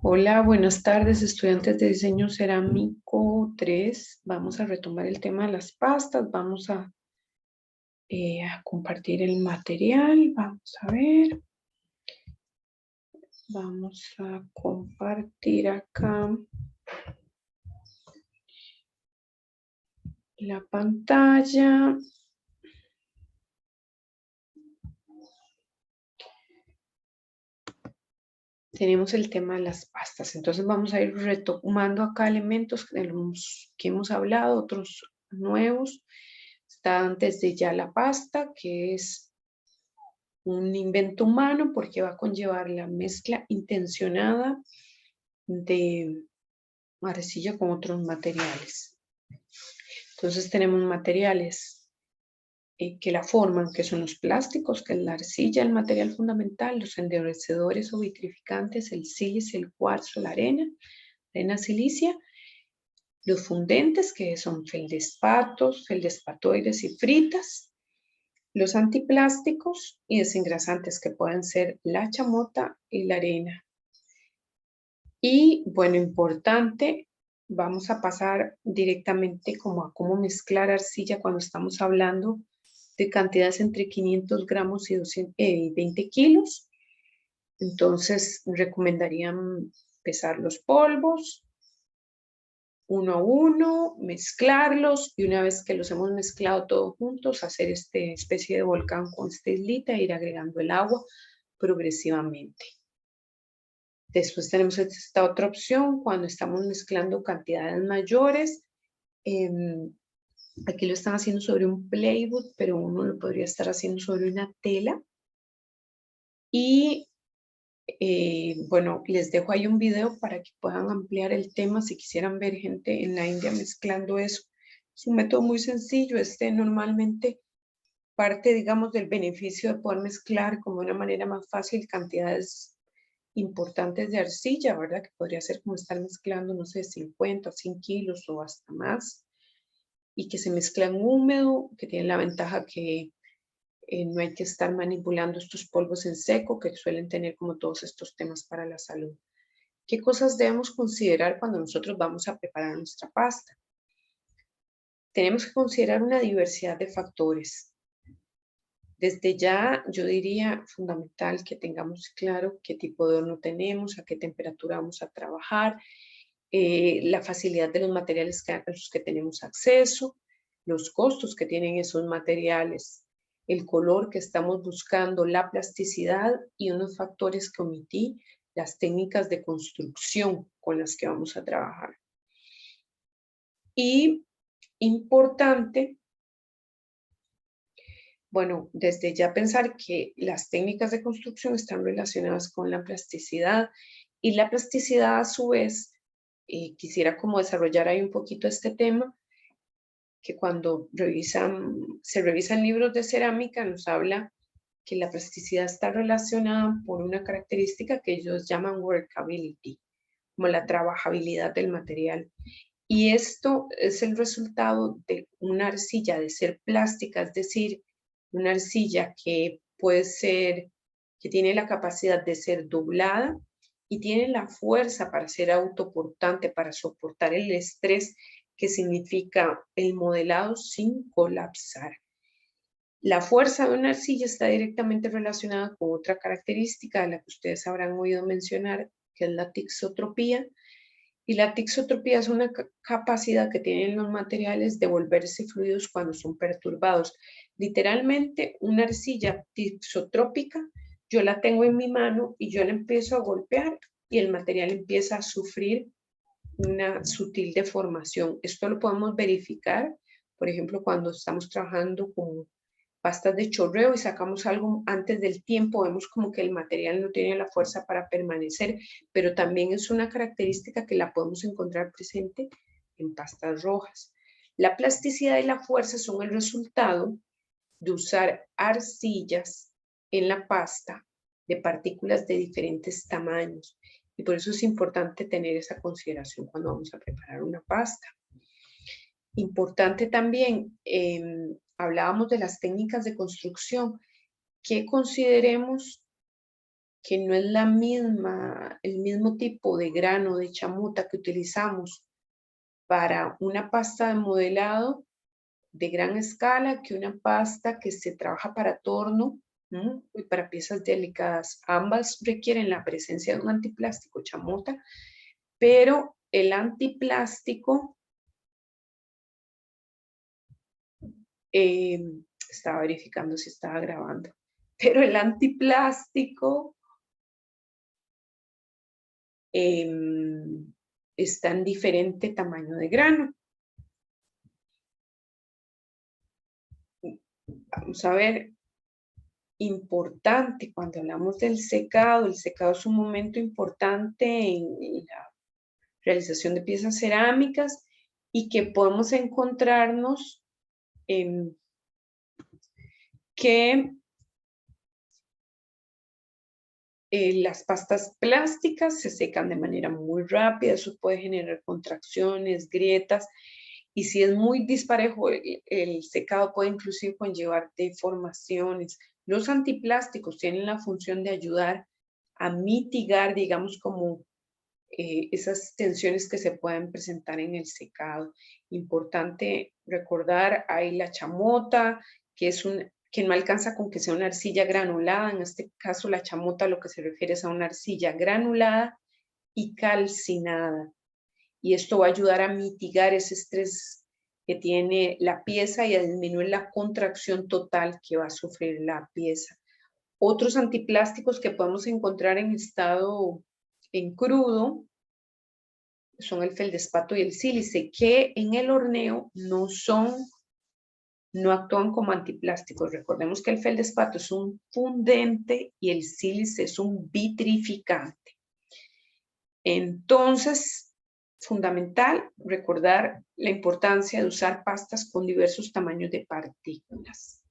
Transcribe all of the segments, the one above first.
Hola, buenas tardes, estudiantes de diseño cerámico 3. Vamos a retomar el tema de las pastas. Vamos a compartir el material. Vamos a ver. Vamos a compartir acá la pantalla. Tenemos el tema de las pastas. Entonces vamos a ir retomando acá elementos de los que hemos hablado, otros nuevos. Está antes de ya la pasta, que es un invento humano porque va a conllevar la mezcla intencionada de arcilla con otros materiales. Entonces tenemos materiales que la forman, que son los plásticos, que es la arcilla, el material fundamental, los endurecedores o vitrificantes, el sílice, el cuarzo, la arena silicia, los fundentes, que son feldespatos, feldespatoides y fritas, los antiplásticos y desengrasantes, que pueden ser la chamota y la arena. Y bueno, importante, vamos a pasar directamente como a cómo mezclar arcilla cuando estamos hablando de cantidades entre 500 gramos y 20 kilos. Entonces, recomendarían pesar los polvos uno a uno, mezclarlos y una vez que los hemos mezclado todos juntos, hacer esta especie de volcán con esta islita e ir agregando el agua progresivamente. Después tenemos esta otra opción cuando estamos mezclando cantidades mayores. Aquí lo están haciendo sobre un plywood, pero uno lo podría estar haciendo sobre una tela. Y bueno, les dejo ahí un video para que puedan ampliar el tema si quisieran ver gente en la India mezclando eso. Es un método muy sencillo. Normalmente parte, digamos, del beneficio de poder mezclar como de una manera más fácil cantidades importantes de arcilla, ¿verdad? Que podría ser como estar mezclando, no sé, 50 o 100 kilos o hasta más, y que se mezclan húmedo, que tiene la ventaja que no hay que estar manipulando estos polvos en seco, que suelen tener como todos estos temas para la salud. ¿Qué cosas debemos considerar cuando nosotros vamos a preparar nuestra pasta? Tenemos que considerar una diversidad de factores. Desde ya, yo diría fundamental que tengamos claro qué tipo de horno tenemos, a qué temperatura vamos a trabajar, la facilidad de los materiales a los que tenemos acceso, los costos que tienen esos materiales, el color que estamos buscando, la plasticidad y unos factores que omití, las técnicas de construcción con las que vamos a trabajar. Y importante, bueno, desde ya pensar que las técnicas de construcción están relacionadas con la plasticidad y la plasticidad a su vez, quisiera como desarrollar ahí un poquito este tema, que cuando se revisan libros de cerámica nos habla que la plasticidad está relacionada por una característica que ellos llaman workability, como la trabajabilidad del material. Y esto es el resultado de una arcilla de ser plástica, es decir, una arcilla que puede ser, que tiene la capacidad de ser doblada y tiene la fuerza para ser autoportante, para soportar el estrés que significa el modelado sin colapsar. La fuerza de una arcilla está directamente relacionada con otra característica de la que ustedes habrán oído mencionar, que es la tixotropía. Y la tixotropía es una capacidad que tienen los materiales de volverse fluidos cuando son perturbados. Literalmente, una arcilla tixotrópica, yo la tengo en mi mano y yo la empiezo a golpear y el material empieza a sufrir una sutil deformación. Esto lo podemos verificar, por ejemplo, cuando estamos trabajando con pastas de chorreo y sacamos algo antes del tiempo, vemos como que el material no tiene la fuerza para permanecer, pero también es una característica que la podemos encontrar presente en pastas rojas. La plasticidad y la fuerza son el resultado de usar arcillas en la pasta de partículas de diferentes tamaños. Y por eso es importante tener esa consideración cuando vamos a preparar una pasta. Importante también, hablábamos de las técnicas de construcción, que consideremos que no es el mismo tipo de grano de chamuta que utilizamos para una pasta de modelado de gran escala que una pasta que se trabaja para torno y para piezas delicadas. Ambas requieren la presencia de un antiplástico chamuta, pero el antiplástico, estaba verificando si estaba grabando, pero el antiplástico está en diferente tamaño de grano. Vamos a ver, importante cuando hablamos del secado, el secado es un momento importante en la realización de piezas cerámicas y que podemos encontrarnos que las pastas plásticas se secan de manera muy rápida, eso puede generar contracciones, grietas, y si es muy disparejo, el secado puede inclusive conllevar deformaciones. Los antiplásticos tienen la función de ayudar a mitigar, digamos, como esas tensiones que se pueden presentar en el secado. Importante recordar, hay la chamota, que no alcanza con que sea una arcilla granulada. En este caso, la chamota lo que se refiere es a una arcilla granulada y calcinada. Y esto va a ayudar a mitigar ese estrés que tiene la pieza y a disminuir la contracción total que va a sufrir la pieza. Otros antiplásticos que podemos encontrar en estado en crudo son el feldespato y el sílice, que en el horneo no actúan como antiplásticos. Recordemos que el feldespato es un fundente y el sílice es un vitrificante. Entonces, fundamental recordar la importancia de usar pastas con diversos tamaños de partículas.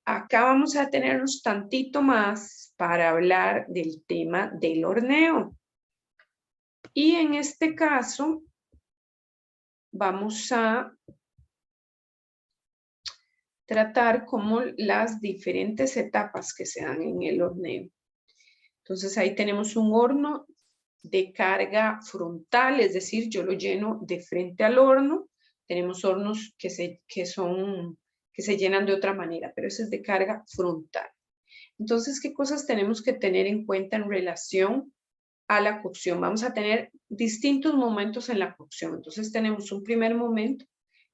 Acá vamos a tenernos tantito más para hablar del tema del horneo. Y en este caso, vamos a tratar como las diferentes etapas que se dan en el horneo. Entonces ahí tenemos un horno de carga frontal, es decir, yo lo lleno de frente al horno. Tenemos hornos que se llenan de otra manera, pero ese es de carga frontal. Entonces, ¿qué cosas tenemos que tener en cuenta en relación a la cocción? Vamos a tener distintos momentos en la cocción. Entonces tenemos un primer momento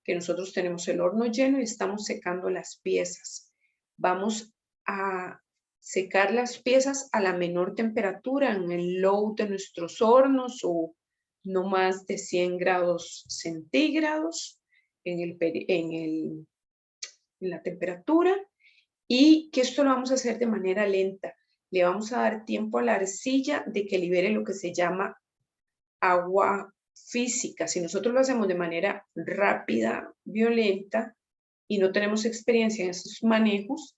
que nosotros tenemos el horno lleno y estamos secando las piezas. Vamos a secar las piezas a la menor temperatura en el low de nuestros hornos o no más de 100 grados centígrados en la temperatura, y que esto lo vamos a hacer de manera lenta. Le vamos a dar tiempo a la arcilla de que libere lo que se llama agua física. Si nosotros lo hacemos de manera rápida, violenta, y no tenemos experiencia en esos manejos,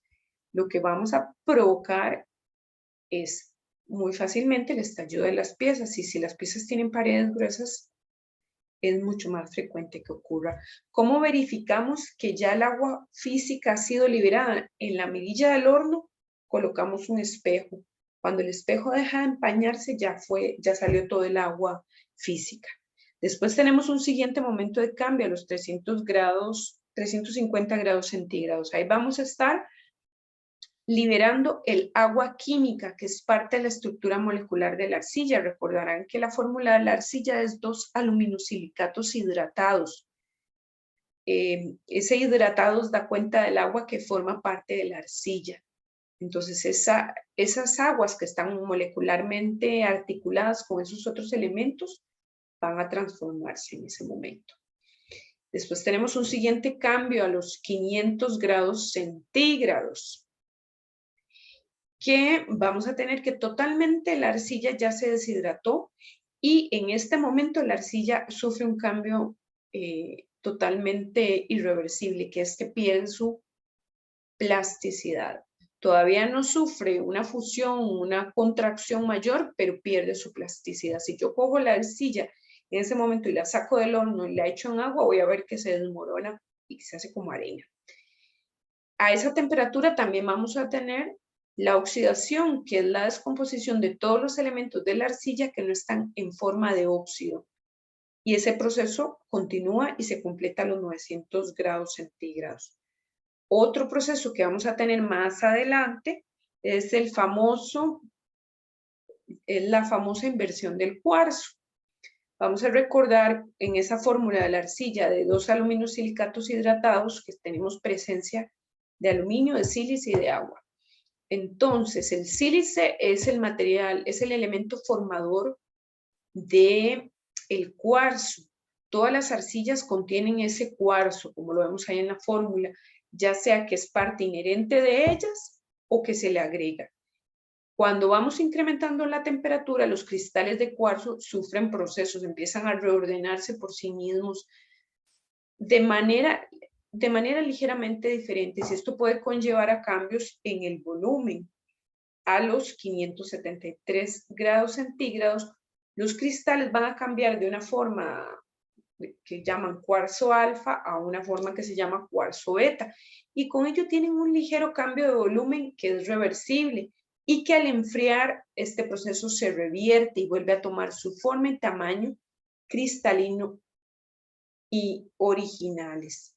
lo que vamos a provocar es muy fácilmente el estallido de las piezas. Y si las piezas tienen paredes gruesas, es mucho más frecuente que ocurra. ¿Cómo verificamos que ya el agua física ha sido liberada? En la mirilla del horno colocamos un espejo. Cuando el espejo deja de empañarse, ya salió todo el agua física. Después tenemos un siguiente momento de cambio a los 350 grados centígrados. Ahí vamos a estar liberando el agua química, que es parte de la estructura molecular de la arcilla. Recordarán que la fórmula de la arcilla es 2 aluminosilicatos hidratados. Ese hidratados da cuenta del agua que forma parte de la arcilla. Entonces, esas aguas que están molecularmente articuladas con esos otros elementos van a transformarse en ese momento. Después tenemos un siguiente cambio a los 500 grados centígrados, que vamos a tener que totalmente la arcilla ya se deshidrató y en este momento la arcilla sufre un cambio totalmente irreversible, que es que pierde su plasticidad. Todavía no sufre una fusión, una contracción mayor, pero pierde su plasticidad. Si yo cojo la arcilla en ese momento y la saco del horno y la echo en agua, voy a ver que se desmorona y que se hace como arena. A esa temperatura también vamos a tener La oxidación, que es la descomposición de todos los elementos de la arcilla que no están en forma de óxido. Y ese proceso continúa y se completa a los 900 grados centígrados. Otro proceso que vamos a tener más adelante es la famosa inversión del cuarzo. Vamos a recordar en esa fórmula de la arcilla de 2 aluminosilicatos hidratados que tenemos presencia de aluminio, de sílice y de agua. Entonces, el sílice es el material, es el elemento formador del cuarzo. Todas las arcillas contienen ese cuarzo, como lo vemos ahí en la fórmula, ya sea que es parte inherente de ellas o que se le agrega. Cuando vamos incrementando la temperatura, los cristales de cuarzo sufren procesos, empiezan a reordenarse por sí mismos de manera ligeramente diferente. Y esto puede conllevar a cambios en el volumen. A los 573 grados centígrados, los cristales van a cambiar de una forma que llaman cuarzo alfa a una forma que se llama cuarzo beta. Y con ello tienen un ligero cambio de volumen que es reversible y que al enfriar este proceso se revierte y vuelve a tomar su forma y tamaño cristalino y originales.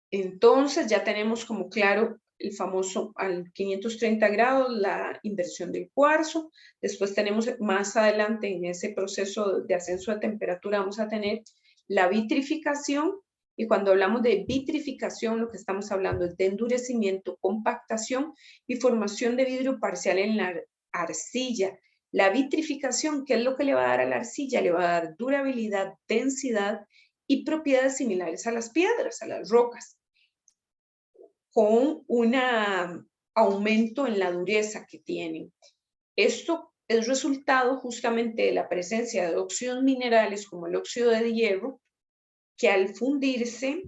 Entonces ya tenemos como claro el famoso al 530 grados, la inversión del cuarzo. Después tenemos más adelante en ese proceso de ascenso de temperatura vamos a tener la vitrificación. Y cuando hablamos de vitrificación, lo que estamos hablando es de endurecimiento, compactación y formación de vidrio parcial en la arcilla. La vitrificación, ¿qué es lo que le va a dar a la arcilla? Le va a dar durabilidad, densidad y propiedades similares a las piedras, a las rocas, con un aumento en la dureza que tienen. Esto es resultado justamente de la presencia de óxidos minerales como el óxido de hierro, que al fundirse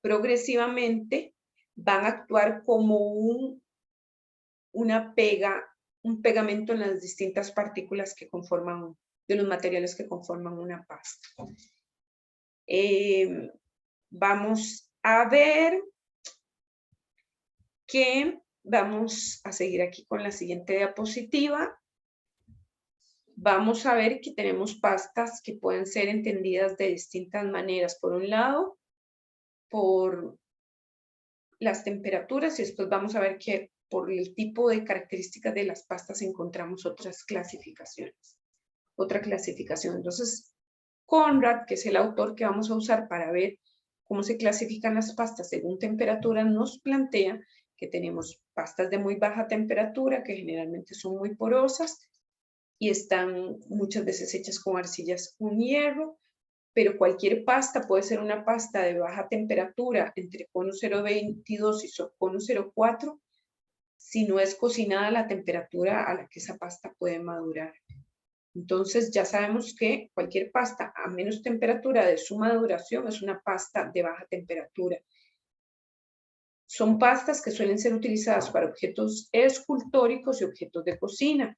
progresivamente van a actuar como un pegamento en las distintas partículas que conforman, de los materiales que conforman una pasta. Vamos a ver que vamos a seguir aquí con la siguiente diapositiva. Vamos a ver que tenemos pastas que pueden ser entendidas de distintas maneras. Por un lado, por las temperaturas, y después vamos a ver que por el tipo de características de las pastas encontramos otras clasificaciones. Otra clasificación. Entonces, Conrad, que es el autor que vamos a usar para ver cómo se clasifican las pastas según temperatura, nos plantea que tenemos pastas de muy baja temperatura, que generalmente son muy porosas y están muchas veces hechas con arcillas con hierro, pero cualquier pasta puede ser una pasta de baja temperatura entre cono 0,22 y cono 0,4 si no es cocinada a la temperatura a la que esa pasta puede madurar. Entonces ya sabemos que cualquier pasta a menos temperatura de su maduración es una pasta de baja temperatura. Son pastas que suelen ser utilizadas para objetos escultóricos y objetos de cocina.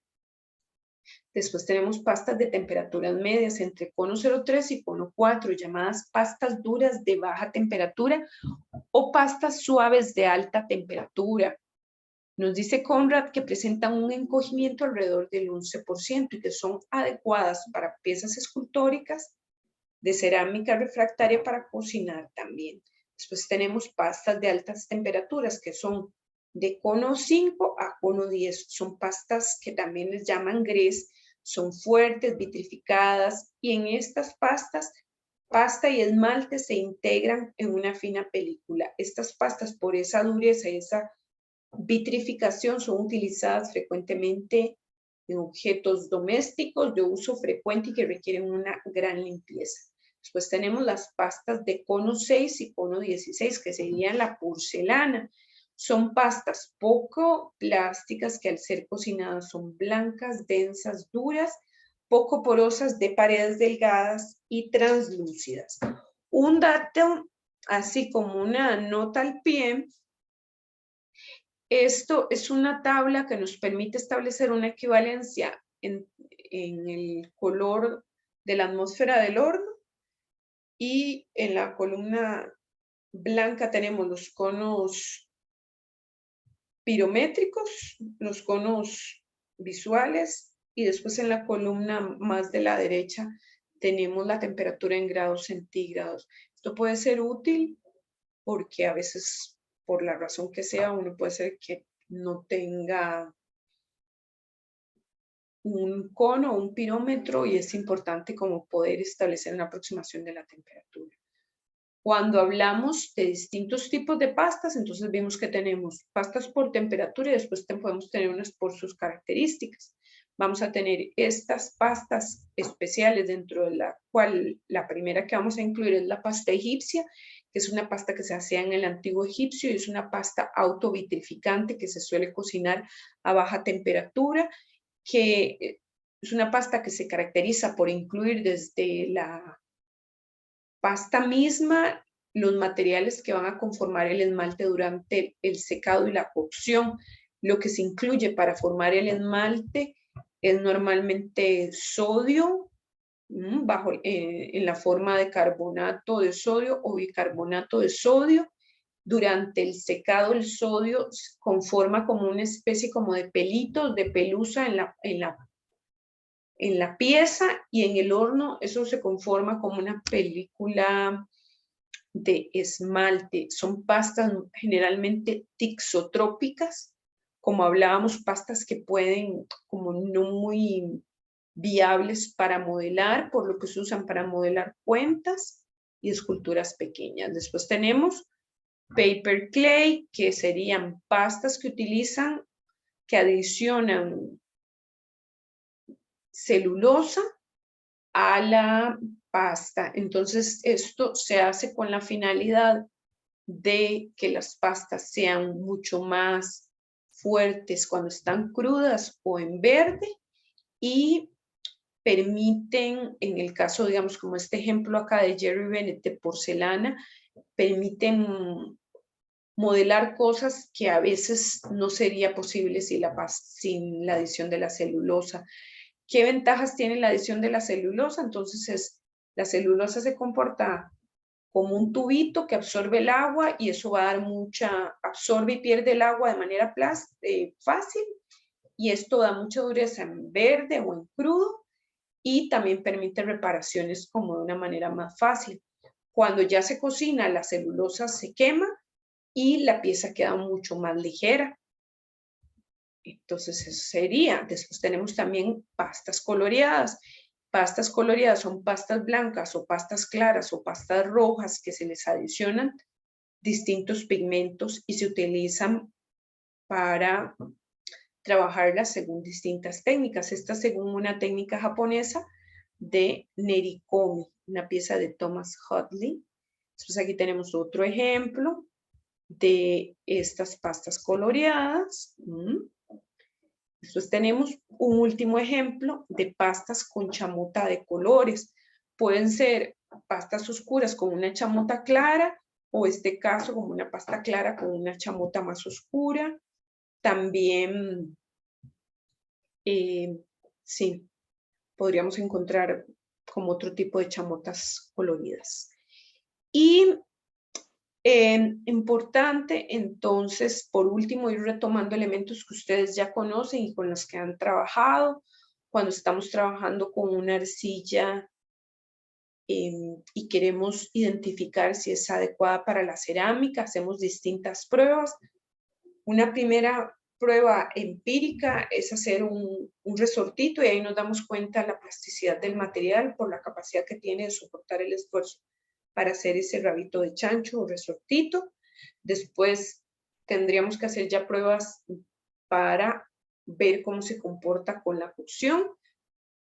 Después tenemos pastas de temperaturas medias entre cono 0,3 y cono 4, llamadas pastas duras de baja temperatura o pastas suaves de alta temperatura. Nos dice Conrad que presentan un encogimiento alrededor del 11% y que son adecuadas para piezas escultóricas, de cerámica refractaria para cocinar también. Después tenemos pastas de altas temperaturas que son de cono 5 a cono 10. Son pastas que también les llaman grés, son fuertes, vitrificadas y en estas pastas, pasta y esmalte se integran en una fina película. Estas pastas por esa dureza y esa vitrificación son utilizadas frecuentemente en objetos domésticos de uso frecuente y que requieren una gran limpieza. Después tenemos las pastas de cono 6 y cono 16, que serían la porcelana. Son pastas poco plásticas que al ser cocinadas son blancas, densas, duras, poco porosas, de paredes delgadas y translúcidas. Un dato, así como una nota al pie, esto es una tabla que nos permite establecer una equivalencia en el color de la atmósfera del horno y en la columna blanca tenemos los conos pirométricos, los conos visuales, y después en la columna más de la derecha tenemos la temperatura en grados centígrados. Esto puede ser útil porque a veces, por la razón que sea, uno puede ser que no tenga un cono o un pirómetro y es importante como poder establecer una aproximación de la temperatura. Cuando hablamos de distintos tipos de pastas, entonces vemos que tenemos pastas por temperatura y después podemos tener unas por sus características. Vamos a tener estas pastas especiales, dentro de la cual la primera que vamos a incluir es la pasta egipcia, que es una pasta que se hacía en el antiguo egipcio y es una pasta autovitrificante que se suele cocinar a baja temperatura, que es una pasta que se caracteriza por incluir desde la pasta misma los materiales que van a conformar el esmalte durante el secado y la cocción. Lo que se incluye para formar el esmalte es normalmente sodio, en la forma de carbonato de sodio o bicarbonato de sodio. Durante el secado el sodio conforma como una especie como de pelitos, de pelusa en la pieza, y en el horno eso se conforma como una película de esmalte. Son pastas generalmente tixotrópicas, como hablábamos, pastas que pueden como no muy viables para modelar, por lo que se usan para modelar cuentas y esculturas pequeñas. Después tenemos paper clay, que serían pastas que utilizan, que adicionan celulosa a la pasta. Entonces, esto se hace con la finalidad de que las pastas sean mucho más fuertes cuando están crudas o en verde, y permiten, en el caso, digamos, como este ejemplo acá de Jerry Bennett de porcelana, permiten modelar cosas que a veces no sería posible sin la adición de la celulosa. ¿Qué ventajas tiene la adición de la celulosa? Entonces, la celulosa se comporta como un tubito que absorbe el agua, y eso va a dar absorbe y pierde el agua de manera fácil, y esto da mucha dureza en verde o en crudo, y también permite reparaciones como de una manera más fácil. Cuando ya se cocina, la celulosa se quema y la pieza queda mucho más ligera. Entonces eso sería. Después tenemos también pastas coloreadas. Pastas coloreadas son pastas blancas o pastas claras o pastas rojas que se les adicionan distintos pigmentos y se utilizan para trabajarlas según distintas técnicas. Esta según una técnica japonesa de Nerikomi, una pieza de Thomas Hotley. Entonces aquí tenemos otro ejemplo de estas pastas coloreadas. Después tenemos un último ejemplo de pastas con chamota de colores. Pueden ser pastas oscuras con una chamota clara, o este caso como una pasta clara con una chamota más oscura. También, sí, podríamos encontrar como otro tipo de chamotas coloridas. Y importante, entonces, por último, ir retomando elementos que ustedes ya conocen y con los que han trabajado. Cuando estamos trabajando con una arcilla y queremos identificar si es adecuada para la cerámica, hacemos distintas pruebas. Una primera prueba empírica es hacer un resortito, y ahí nos damos cuenta de la plasticidad del material por la capacidad que tiene de soportar el esfuerzo para hacer ese rabito de chancho o resortito. Después tendríamos que hacer ya pruebas para ver cómo se comporta con la cocción,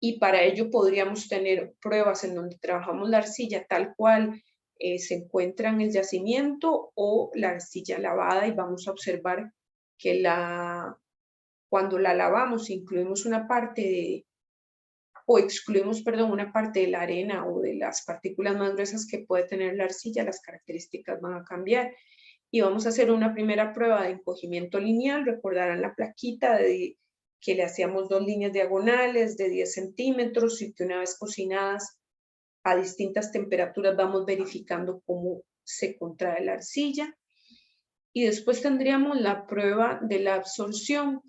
y para ello podríamos tener pruebas en donde trabajamos la arcilla tal cual se encuentra en el yacimiento, o la arcilla lavada, y vamos a observar que cuando la lavamos incluimos una parte o excluimos, perdón, una parte de la arena o de las partículas más gruesas que puede tener la arcilla, las características van a cambiar. Y vamos a hacer una primera prueba de encogimiento lineal. Recordarán la plaquita que le hacíamos 2 líneas diagonales de 10 centímetros, y que una vez cocinadas a distintas temperaturas vamos verificando cómo se contrae la arcilla. Y después tendríamos la prueba de la absorción,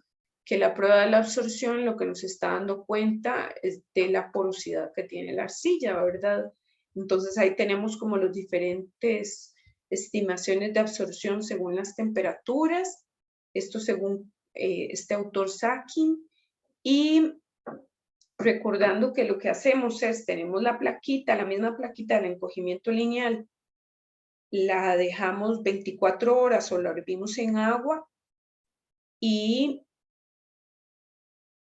que la prueba de la absorción lo que nos está dando cuenta es de la porosidad que tiene la arcilla, ¿verdad? Entonces ahí tenemos como los diferentes estimaciones de absorción según las temperaturas, esto según este autor Sakin, y recordando que lo que hacemos es, tenemos la plaquita, la misma plaquita del encogimiento lineal, la dejamos 24 horas o la hervimos en agua y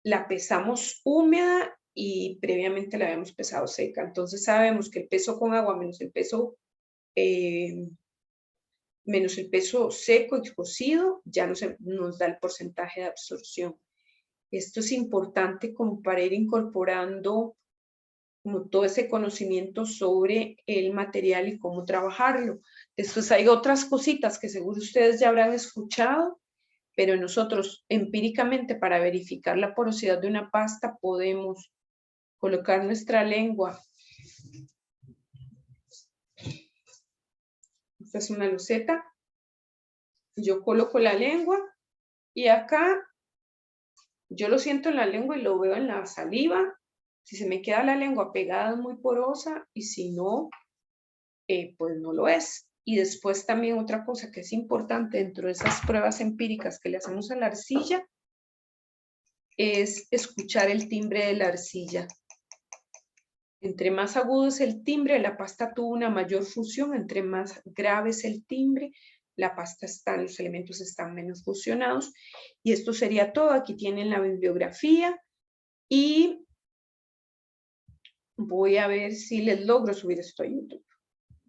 la pesamos húmeda y previamente la habíamos pesado seca. Entonces sabemos que el peso con agua menos el peso seco y cocido ya nos da el porcentaje de absorción. Esto es importante como para ir incorporando como todo ese conocimiento sobre el material y cómo trabajarlo. Después hay otras cositas que seguro ustedes ya habrán escuchado, pero nosotros empíricamente para verificar la porosidad de una pasta podemos colocar nuestra lengua. Esta es una loseta. Yo coloco la lengua y acá yo lo siento en la lengua y lo veo en la saliva. Si se me queda la lengua pegada es muy porosa y si no, pues no lo es. Y después también otra cosa que es importante dentro de esas pruebas empíricas que le hacemos a la arcilla es escuchar el timbre de la arcilla. Entre más agudo es el timbre, la pasta tuvo una mayor fusión. Entre más grave es el timbre, la pasta los elementos están menos fusionados. Y esto sería todo. Aquí tienen la bibliografía y voy a ver si les logro subir esto a YouTube.